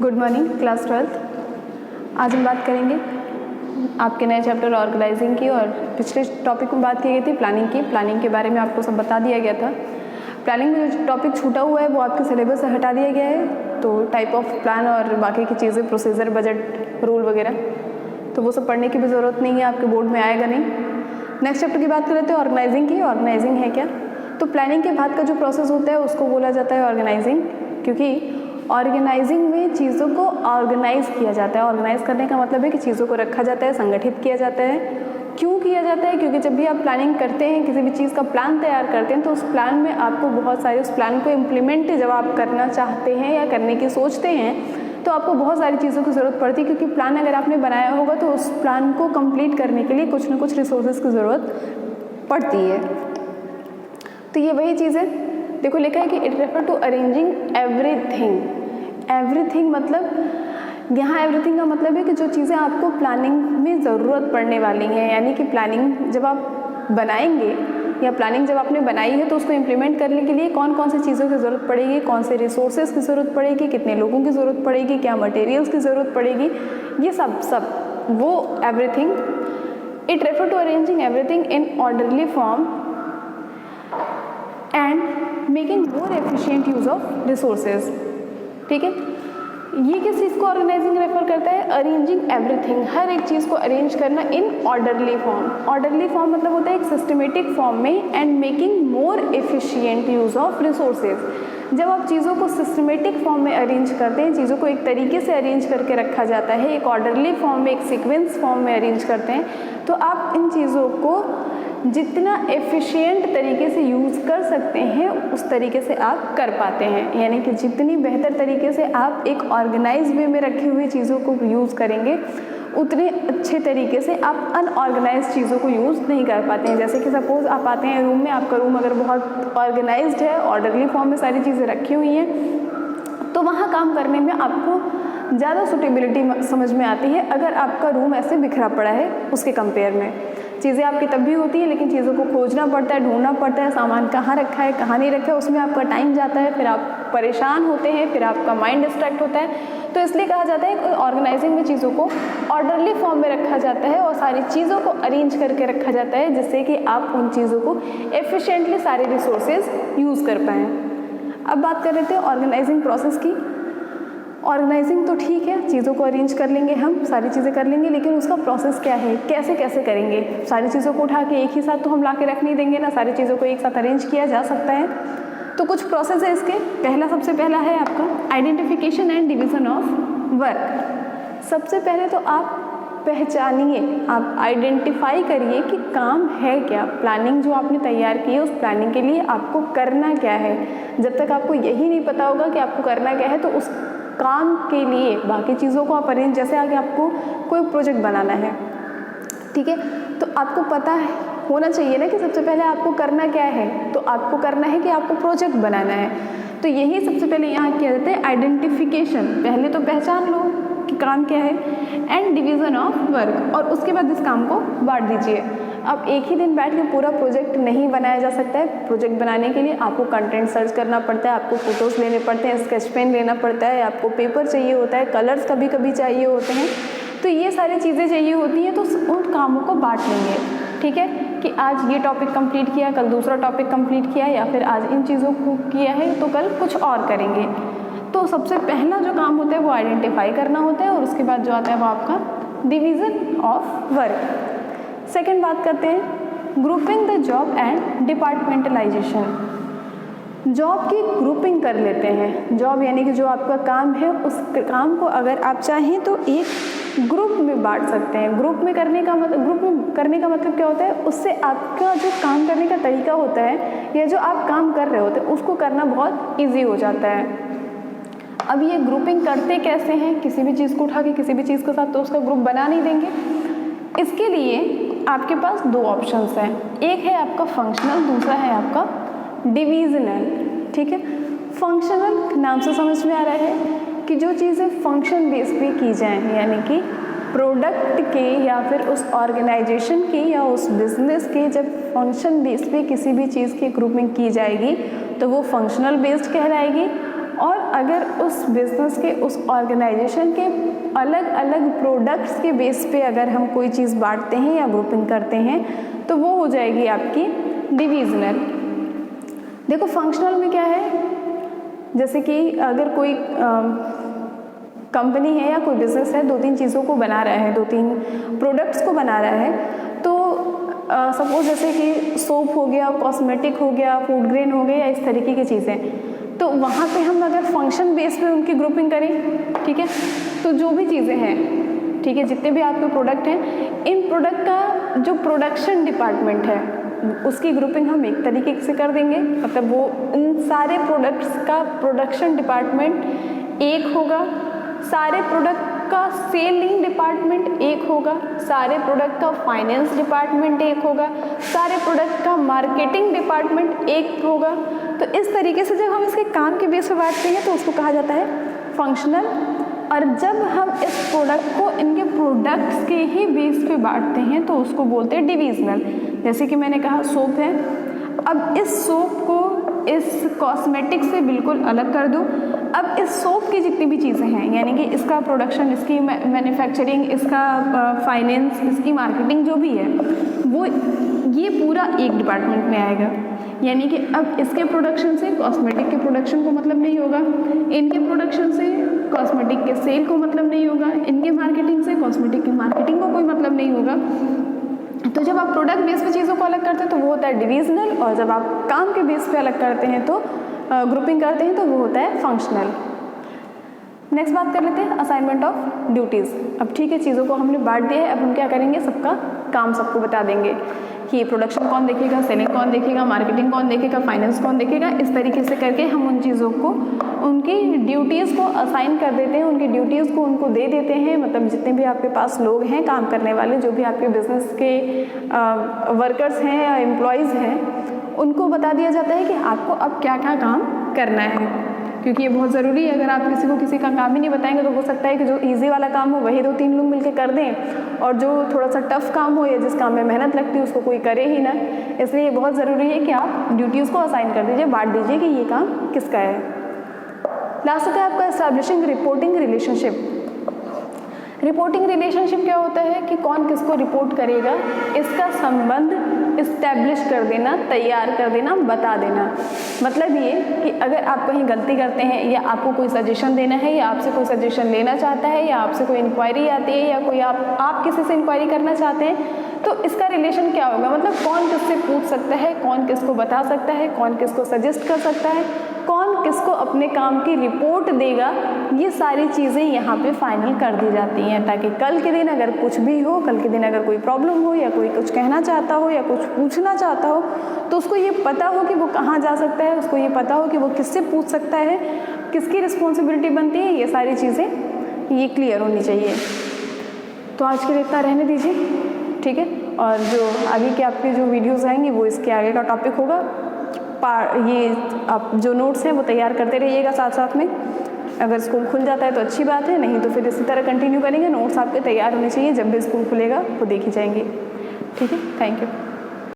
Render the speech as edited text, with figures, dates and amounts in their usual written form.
Good morning class 12th। आज हम बात करेंगे आपके नए चैप्टर ऑर्गेनाइजिंग की, और पिछले टॉपिक में बात की गई थी प्लानिंग की। प्लानिंग के बारे में आपको सब बता दिया गया था। प्लानिंग में जो टॉपिक छूटा हुआ है वो आपके सिलेबस से हटा दिया गया है, तो टाइप ऑफ प्लान और बाकी की चीज़ें, प्रोसीजर, बजट, रूल वगैरह, तो वो सब पढ़ने की भी ज़रूरत नहीं है, आपके बोर्ड में आएगा नहीं। नेक्स्ट चैप्टर की बात कर लेते हैं ऑर्गेनाइजिंग की। ऑर्गेनाइजिंग है क्या? तो प्लानिंग के बाद का जो प्रोसेस होता है उसको बोला जाता है ऑर्गेनाइजिंग, क्योंकि ऑर्गेनाइजिंग में चीज़ों को ऑर्गेनाइज किया जाता है। ऑर्गेनाइज करने का मतलब है कि चीज़ों को रखा जाता है, संगठित किया जाता है। क्यों किया जाता है? क्योंकि जब भी आप प्लानिंग करते हैं, किसी भी चीज़ का प्लान तैयार करते हैं, तो उस प्लान में आपको बहुत सारे, उस प्लान को इम्प्लीमेंट जब आप करना चाहते हैं या करने की सोचते हैं, तो आपको बहुत सारी चीज़ों की ज़रूरत पड़ती है। क्योंकि प्लान अगर आपने बनाया होगा तो उस प्लान को कंप्लीट करने के लिए कुछ ना कुछ रिसोर्सेज की ज़रूरत पड़ती है। तो ये वही चीज़ है, देखो लिखा है कि it refer to arranging everything. Everything मतलब यहाँ एवरीथिंग का मतलब है कि जो चीज़ें आपको प्लानिंग में ज़रूरत पड़ने वाली हैं, यानी कि प्लानिंग जब आप बनाएंगे या प्लानिंग जब आपने बनाई है तो उसको इम्प्लीमेंट करने के लिए कौन कौन सी चीज़ों की ज़रूरत पड़ेगी, कौन से रिसोर्सेज की ज़रूरत पड़ेगी, कितने लोगों की ज़रूरत पड़ेगी, क्या मटेरियल्स की ज़रूरत पड़ेगी, ये सब वो everything. It refer to arranging everything in orderly form and making more efficient use of resources. ठीक है, ये किस चीज़ को ऑर्गेनाइजिंग रेफर करता है? अरेंजिंग एवरीथिंग, हर एक चीज़ को अरेंज करना इन ऑर्डरली फॉर्म। ऑर्डरली फॉर्म मतलब होता है एक सिस्टमेटिक फॉर्म में, and making more efficient use of resources. जब आप चीज़ों को सिस्टमेटिक फॉर्म में अरेंज करते हैं, चीज़ों को एक तरीके से अरेंज करके रखा जाता है, एक ऑर्डरली फॉर्म में, एक सीक्वेंस फॉर्म में अरेंज करते हैं, तो आप इन चीज़ों को जितना एफिशिएंट तरीके से यूज़ कर सकते हैं उस तरीके से आप कर पाते हैं। यानी कि जितनी बेहतर तरीके से आप एक ऑर्गेनाइज वे में रखी हुई चीज़ों को यूज़ करेंगे, उतने अच्छे तरीके से आप अनऑर्गेनाइज चीज़ों को यूज़ नहीं कर पाते हैं। जैसे कि सपोज़ आप आते हैं रूम में, आपका रूम अगर बहुत ऑर्गेनाइज्ड है, ऑर्डरली फॉर्म में सारी चीज़ें रखी हुई हैं, तो वहाँ काम करने में आपको ज़्यादा सूटेबिलिटी समझ में आती है अगर आपका रूम ऐसे बिखरा पड़ा है उसके कंपेयर में। चीज़ें आपकी तब भी होती हैं, लेकिन चीज़ों को खोजना पड़ता है, ढूंढना पड़ता है, सामान कहाँ रखा है, कहाँ नहीं रखा है, उसमें आपका टाइम जाता है, फिर आप परेशान होते हैं, फिर आपका माइंड डिस्ट्रैक्ट होता है। तो इसलिए कहा जाता है कि ऑर्गेनाइजिंग में चीज़ों को ऑर्डरली फॉर्म में रखा जाता है और सारी चीज़ों को अरेंज करके रखा जाता है, जिससे कि आप उन चीज़ों को एफिशिएंटली सारे रिसोर्सेज यूज़ कर पाएँ। अब बात कर रहे थे ऑर्गेनाइजिंग प्रोसेस की। ऑर्गेनाइजिंग तो ठीक है, चीज़ों को अरेंज कर लेंगे, हम सारी चीज़ें कर लेंगे, लेकिन उसका प्रोसेस क्या है, कैसे कैसे करेंगे? सारी चीज़ों को उठा के एक ही साथ तो हम ला के रख नहीं देंगे ना, सारी चीज़ों को एक साथ अरेंज किया जा सकता है। तो कुछ प्रोसेस है इसके। सबसे पहला है आपका identification and division of work. सबसे पहले तो आप पहचानिए, आप आइडेंटिफाई करिए कि काम है क्या। प्लानिंग जो आपने तैयार की है, उस प्लानिंग के लिए आपको करना क्या है। जब तक आपको यही नहीं पता होगा कि आपको करना क्या है, तो उस काम के लिए बाकी चीज़ों को आप अरेंज, जैसे आगे आपको कोई प्रोजेक्ट बनाना है, ठीक है, तो आपको पता होना चाहिए ना कि सबसे पहले आपको करना क्या है। तो आपको करना है कि आपको प्रोजेक्ट बनाना है, तो यही सबसे पहले यहाँ किया जाता है आइडेंटिफिकेशन। पहले तो पहचान लो कि काम क्या है, एंड डिवीज़न ऑफ वर्क, और उसके बाद इस काम को बांट दीजिए। अब एक ही दिन बैठ के पूरा प्रोजेक्ट नहीं बनाया जा सकता है। प्रोजेक्ट बनाने के लिए आपको कंटेंट सर्च करना पड़ता है, आपको फोटोज़ लेने पड़ते हैं, स्केच पेन लेना पड़ता है, आपको पेपर चाहिए होता है, कलर्स कभी कभी चाहिए होते हैं, तो ये सारी चीज़ें चाहिए होती हैं। तो उन कामों को बांट लेंगे, ठीक है, कि आज ये टॉपिक कंप्लीट किया, कल दूसरा टॉपिक कंप्लीट किया, या फिर आज इन चीज़ों को किया है तो कल कुछ और करेंगे। तो सबसे पहला जो काम होता है वो आइडेंटिफाई करना होता है, और उसके बाद जो आता है वो आपका डिवीज़न ऑफ वर्क। सेकेंड बात करते हैं grouping the job and departmentalisation. Job की ग्रुपिंग कर लेते हैं। जॉब यानी कि जो आपका काम है, उस काम को अगर आप चाहें तो एक ग्रुप में बांट सकते हैं। ग्रुप में करने का मतलब क्या होता है? उससे आपका जो काम करने का तरीका होता है, या जो आप काम कर रहे होते हैं, उसको करना बहुत ईजी हो जाता है। अब ये ग्रुपिंग करते कैसे हैं? किसी भी चीज़ को उठा के किसी भी चीज़ के साथ तो उसका ग्रुप बना नहीं देंगे। इसके लिए आपके पास दो ऑप्शंस हैं, एक है आपका फंक्शनल, दूसरा है आपका डिवीजनल। ठीक है, फंक्शनल नाम से समझ में आ रहा है कि जो चीज़ें फंक्शन बेस पे की जाएं, यानी कि प्रोडक्ट के या फिर उस ऑर्गेनाइजेशन की या उस बिजनेस के जब फंक्शन बेस पे किसी भी चीज़ की ग्रुपिंग की जाएगी तो वो फंक्शनल बेस्ड कहलाएगी, और अगर उस बिज़नेस के, उस ऑर्गेनाइजेशन के अलग अलग प्रोडक्ट्स के बेस पे अगर हम कोई चीज़ बांटते हैं या ग्रुपिंग करते हैं तो वो हो जाएगी आपकी डिविजनल। देखो फंक्शनल में क्या है, जैसे कि अगर कोई कंपनी है या कोई बिजनेस है, 2-3 चीज़ों को बना रहा है, 2-3 प्रोडक्ट्स को बना रहा है, तो सपोज जैसे कि सोप हो गया, कॉस्मेटिक हो गया, फूड ग्रेन हो गया, या इस तरीके की चीज़ें, तो वहाँ पे हम अगर फंक्शन बेस पे उनकी ग्रुपिंग करें, ठीक है, तो जो भी चीज़ें हैं, ठीक है, जितने भी आपके प्रोडक्ट हैं, इन प्रोडक्ट का जो प्रोडक्शन डिपार्टमेंट है उसकी ग्रुपिंग हम एक तरीके से कर देंगे, मतलब वो इन सारे प्रोडक्ट्स का प्रोडक्शन डिपार्टमेंट एक होगा, सारे प्रोडक्ट का सेलिंग डिपार्टमेंट एक होगा, सारे प्रोडक्ट का फाइनेंस डिपार्टमेंट एक होगा, सारे प्रोडक्ट का मार्केटिंग डिपार्टमेंट एक होगा। तो इस तरीके से जब हम इसके काम के बेस पे बांटते हैं तो उसको कहा जाता है फंक्शनल। और जब हम इस प्रोडक्ट को इनके प्रोडक्ट्स के ही बेस पे बांटते हैं तो उसको बोलते हैं डिविजनल। जैसे कि मैंने कहा सोप है, अब इस सोप को इस कॉस्मेटिक से बिल्कुल अलग कर दो। अब इस सोप की जितनी भी चीज़ें हैं, यानी कि इसका प्रोडक्शन, इसकी मैन्युफैक्चरिंग, इसका फाइनेंस, इसकी मार्केटिंग जो भी है, वो ये पूरा एक डिपार्टमेंट में आएगा। यानी कि अब इसके प्रोडक्शन से कॉस्मेटिक के प्रोडक्शन को मतलब नहीं होगा, इनके प्रोडक्शन से कॉस्मेटिक के सेल को मतलब नहीं होगा, इनके मार्केटिंग से कॉस्मेटिक की मार्केटिंग को कोई मतलब नहीं होगा। तो जब आप प्रोडक्ट बेस पे चीज़ों को अलग करते हैं तो वो होता है डिविजनल, और जब आप काम के बेस पे अलग करते हैं तो ग्रुपिंग करते हैं तो वो होता है फंक्शनल। नेक्स्ट बात कर लेते हैं असाइनमेंट ऑफ ड्यूटीज़। अब ठीक है, चीज़ों को हमने बांट दिया है, अब हम क्या करेंगे, सबका काम सबको बता देंगे कि प्रोडक्शन कौन देखेगा, सेलिंग कौन देखेगा, मार्केटिंग कौन देखेगा, फाइनेंस कौन देखेगा। इस तरीके से करके हम उन चीज़ों को, उनकी ड्यूटीज़ को असाइन कर देते हैं, उनकी ड्यूटीज़ को उनको दे देते हैं। मतलब जितने भी आपके पास लोग हैं काम करने वाले, जो भी आपके बिजनेस के वर्कर्स हैं या एम्प्लॉयज़ हैं, उनको बता दिया जाता है कि आपको अब क्या क्या काम करना है, क्योंकि ये बहुत ज़रूरी है। अगर आप किसी को किसी का काम ही नहीं बताएंगे तो हो सकता है कि जो इजी वाला काम हो वही 2-3 लोग मिलकर कर दें, और जो थोड़ा सा टफ काम हो या जिस काम में मेहनत लगती है उसको कोई करे ही ना। इसलिए ये बहुत ज़रूरी है कि आप ड्यूटीज़ को असाइन कर दीजिए, बांट दीजिए कि ये काम किसका है। लास्ट होता है आपका establishing reporting relationship. Reporting relationship क्या होता है कि कौन किसको रिपोर्ट करेगा, इसका संबंध इस्टेब्लिश कर देना, तैयार कर देना, बता देना। मतलब ये कि अगर आप कहीं गलती करते हैं या आपको कोई सजेशन देना है या आपसे कोई सजेशन लेना चाहता है या आपसे कोई इंक्वायरी आती है या कोई आप किसी से इंक्वायरी करना चाहते हैं, तो इसका रिलेशन क्या होगा, मतलब कौन किससे पूछ सकता है, कौन किसको बता सकता है, कौन किसको सजेस्ट कर सकता है, कौन किसको अपने काम की रिपोर्ट देगा, ये सारी चीज़ें यहाँ पे फाइनल कर दी जाती हैं, ताकि कल के दिन अगर कुछ भी हो, कल के दिन अगर कोई प्रॉब्लम हो या कोई कुछ कहना चाहता हो या कुछ पूछना चाहता हो तो उसको ये पता हो कि वो कहाँ जा सकता है, उसको ये पता हो कि वो किससे पूछ सकता है, किसकी रिस्पॉन्सिबिलिटी बनती है, ये सारी चीज़ें ये क्लियर होनी चाहिए। तो आज के लिए इतना रहने दीजिए, ठीक है। और जो आगे के आपके जो वीडियोज़ आएंगी वो इसके आगे का टॉपिक होगा। ये आप जो नोट्स हैं वो तैयार करते रहिएगा साथ साथ में। अगर स्कूल खुल जाता है तो अच्छी बात है, नहीं तो फिर इसी तरह कंटिन्यू करेंगे। नोट्स आपके तैयार होने चाहिए, जब भी स्कूल खुलेगा वो देखी जाएंगे, ठीक है। Thank you.